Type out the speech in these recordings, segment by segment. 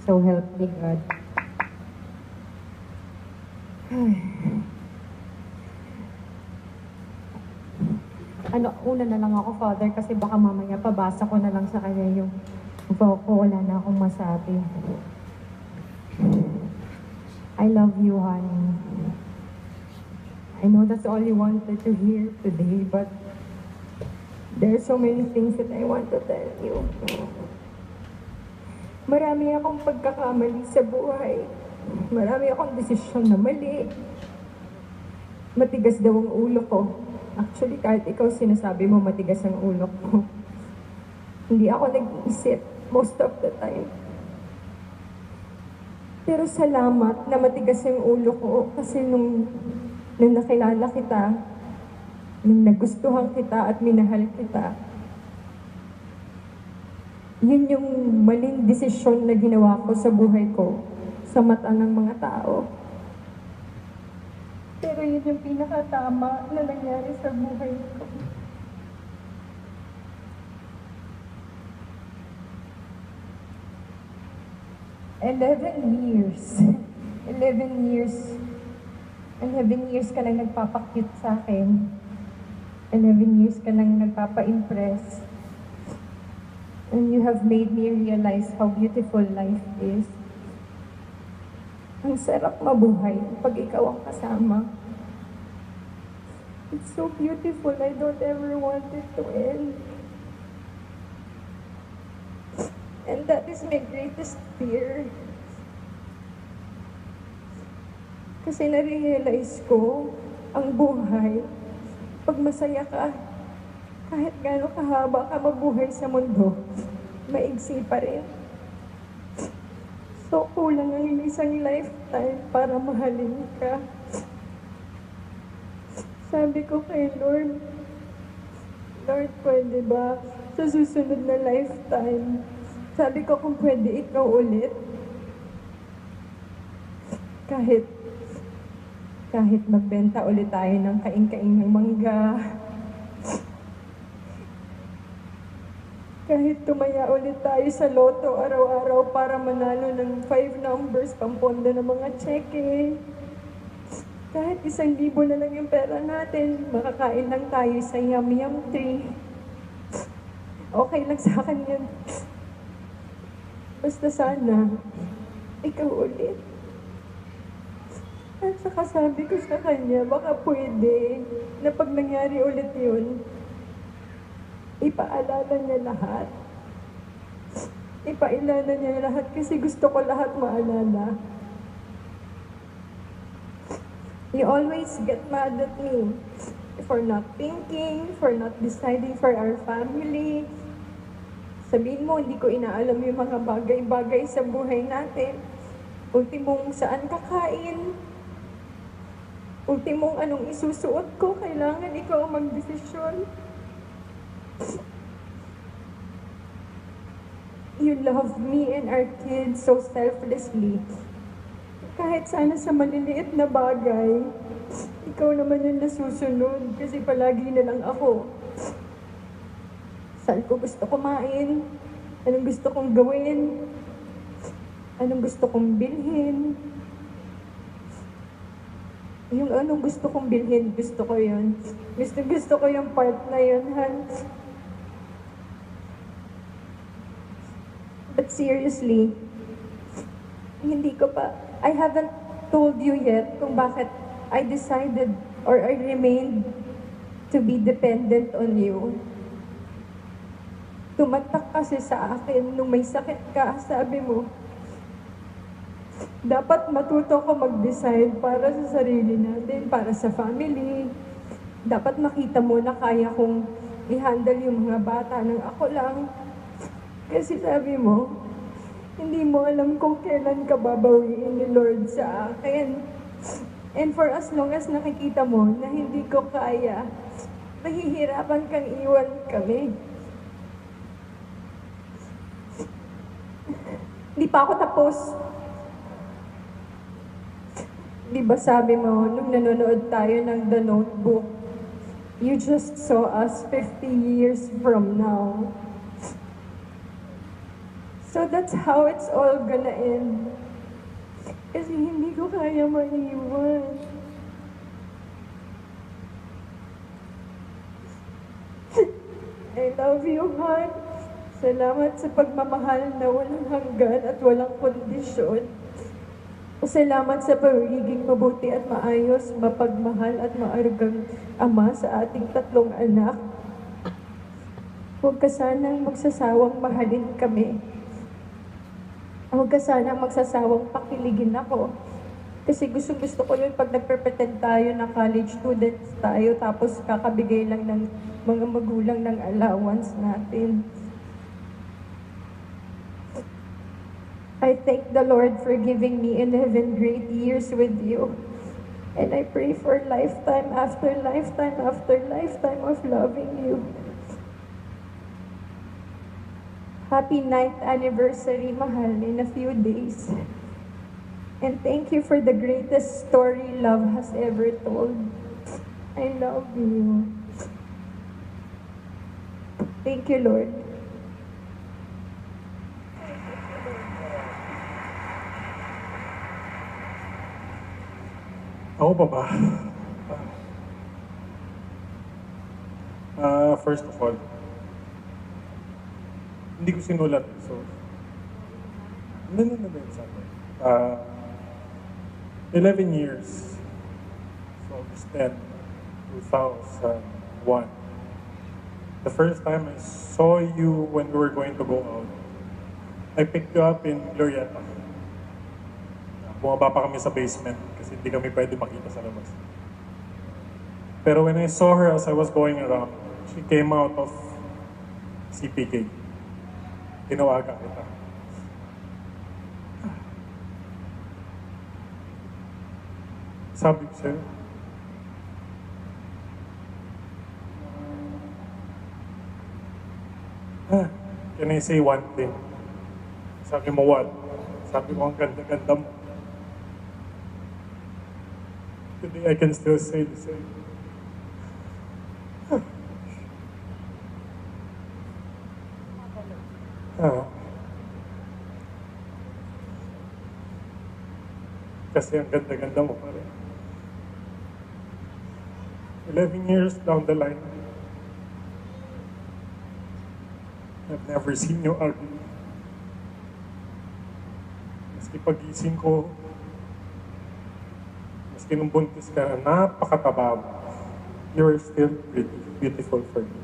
So help me God. Una na lang ako, Father, kasi baka mamaya pabasa ko na lang sa kanya yung vow ko, wala na akong masabi. I love you, honey. I know that's all you wanted to hear today, but there are so many things that I want to tell you. Marami akong pagkakamali sa buhay. Marami akong desisyon na mali. Matigas daw ang ulo ko. Actually, kahit ikaw sinasabi mo matigas ang ulo ko. Hindi ako nag-iisip most of the time. Pero salamat na matigas ang ulo ko kasi nung nakilala kita, nung nagustuhan kita at minahal kita, yun yung maling desisyon na ginawa ko sa buhay ko, sa mata ng mga tao. Pero yun yung pinakatama na nangyari sa buhay ko. Eleven years ka nang nagpapakute sa akin. 11 years ka nang nagpapa-impress. And you have made me realize how beautiful life is. Ang sarap mabuhay pag ikaw ang kasama. It's so beautiful. I don't ever want it to end. And that is my greatest fear. Kasi na-realize ko, ang buhay, pag masaya ka, kahit gano'ng kahaba ka mabuhay sa mundo, maigsi pa rin. So, kulang ang isang lifetime para mahalin ka. Sabi ko kay Lord, pwede ba sa susunod na lifetime? Sabi ko kung pwede ikaw ulit. Kahit magbenta ulit tayo ng kaing-kaing ng mangga. Kahit tumaya ulit tayo sa loto araw-araw para manalo ng 5 numbers pampondo ng mga cheque. Kahit 1,000 na lang yung pera natin, makakain lang tayo sa Yum-Yum Tree. Okay lang sa akin yun. Basta sana, ikaw ulit. At saka sabi ko sa kanya, baka pwede na pag nangyari ulit yun, ipaalala niya lahat. Ipaalala niya lahat kasi gusto ko lahat maalala. You always get mad at me for not thinking, for not deciding for our family. Sabihin mo, hindi ko inaalam yung mga bagay-bagay sa buhay natin. Ultimong saan kakain. Ultimong anong isusuot ko. Kailangan ikaw ang magdesisyon. You love me and our kids so selflessly. Kahit sana sa maliliit na bagay, ikaw naman yung nasusunod kasi palagi na lang ako. Saan ko gusto kumain? Anong gusto kong gawin? Anong gusto kong bilhin? Yung anong gusto kong bilhin, gusto ko yun. Gusto ko yung part na yun, Han. But seriously, I haven't told you yet kung bakit I decided or I remained to be dependent on you. Tumatak kasi sa akin nung may sakit ka, sabi mo, dapat matuto ko mag-decide para sa sarili natin, para sa family. Dapat makita mo na kaya kong i-handle yung mga bata ng ako lang. Kasi sabi mo, hindi mo alam kung kailan ka babawiin ni Lord sa akin. And for as long as nakikita mo na hindi ko kaya, mahihirapan kang iwan kami. Hindi pa ako tapos. Di ba sabi mo, nung nanonood tayo ng The Notebook, you just saw us 50 years from now. So So that's how it's all gonna end. Kasi hindi ko kaya maiwan. I love you, hon. Salamat sa pagmamahal na walang hanggan at walang kondisyon. Salamat sa pagiging mabuti at maayos, mapagmahal at maarugang ama sa ating 3 anak. Huwag ka sanang magsasawang mahalin kami. Huwag ka sanang magsasawang pakiligin ako. Kasi gusto ko yun pag nagpre-pretend tayo na college students tayo tapos kakabigay lang ng mga magulang ng allowance natin. I thank the Lord for giving me 11 great years with you. And I pray for lifetime after lifetime after lifetime of loving you. Happy 9th anniversary, mahal, in a few days. And thank you for the greatest story love has ever told. I love you. Thank you, Lord. Ako pa ba? First of all, hindi ko sinulat. So, no, sabi. 11 years. So, August 10, 2001. The first time I saw you when we were going to go out, I picked you up in Glorieta. Bumaba pa kami sa basement kasi hindi kami pwede makita sa labas. Pero when I saw her as I was going around, she came out of CPK. Tinawagan kita. Sabi ko sa'yo, can I say one thing? Sabi mo, what? Sabi ko, ang ganda-ganda mo. Today, I can still say the same. Kasi ang ganda-ganda mo pa rin. 11 years down the line, I've never seen you ugly. Maski pagising ko, maski nung buntis ka, napakataba mo. You're still pretty, beautiful for me.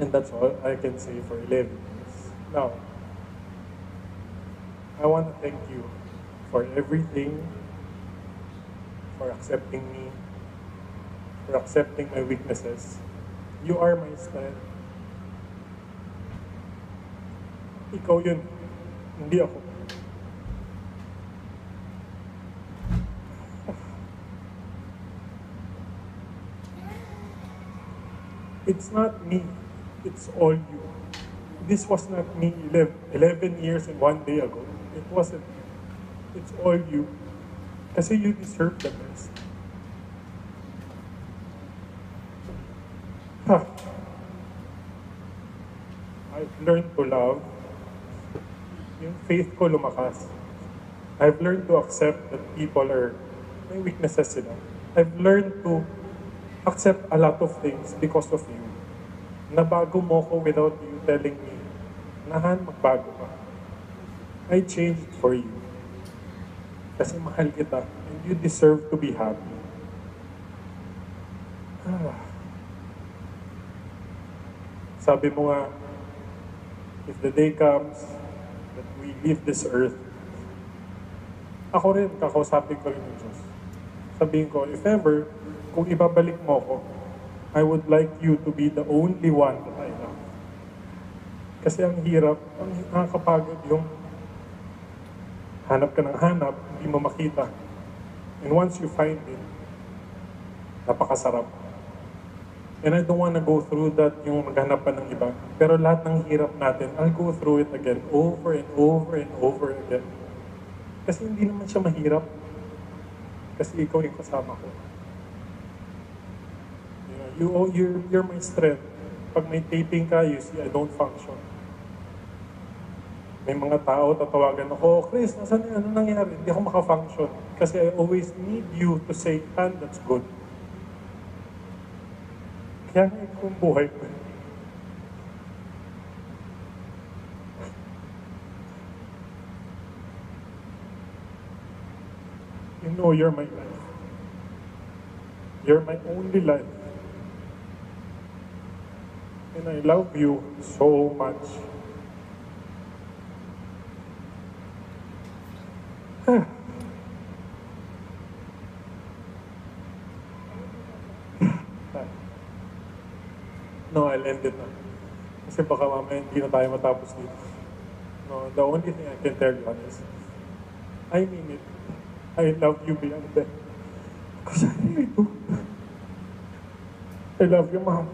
And that's all I can say for 11 years. Now, I want to thank you for everything, for accepting me, for accepting my weaknesses. You are my strength. Ikaw yun, hindi ako. It's not me, it's all you. This was not me 11 years and 1 day ago. It wasn't me. It's all you. Kasi you deserve the best. I've learned to love. Yung faith ko lumakas. I've learned to accept that people are, may weaknesses sila. I've learned to accept a lot of things because of you. Nabago mo ko without you telling me, Nahan, magbago ka. I changed for you. Kasi mahal kita and you deserve to be happy. Sabi mo nga, if the day comes that we leave this earth, ako rin, kakausapin ko rin ng Diyos. Sabihin ko, if ever, kung ibabalik mo ko, I would like you to be the only one that I love. Kasi ang hirap, ang nakakapagod yung hanap ka ng hanap, hindi mo makita. And once you find it, napakasarap. And I don't want to go through that, yung maghanap pa ng iba. Pero lahat ng hirap natin, I'll go through it again, over and over and over again. Kasi hindi naman siya mahirap. Kasi ikaw yung kasama ko. You're my strength. Pag may taping ka, you see, I don't function. May mga tao, tatawagan ako, Chris, nasan yan? Ano nangyari? Hindi ako makafunction. Kasi I always need you to say, "Tan, that's good." Kaya nga ito ang buhay ko. You know you're my life. You're my only life. And I love you so much. No, I'll end it na. Kasi baka mamaya hindi na tayo matapos dito. No, the only thing I can tell you is, I mean it. I love you beyond that. Because I really do. I love you, Mom.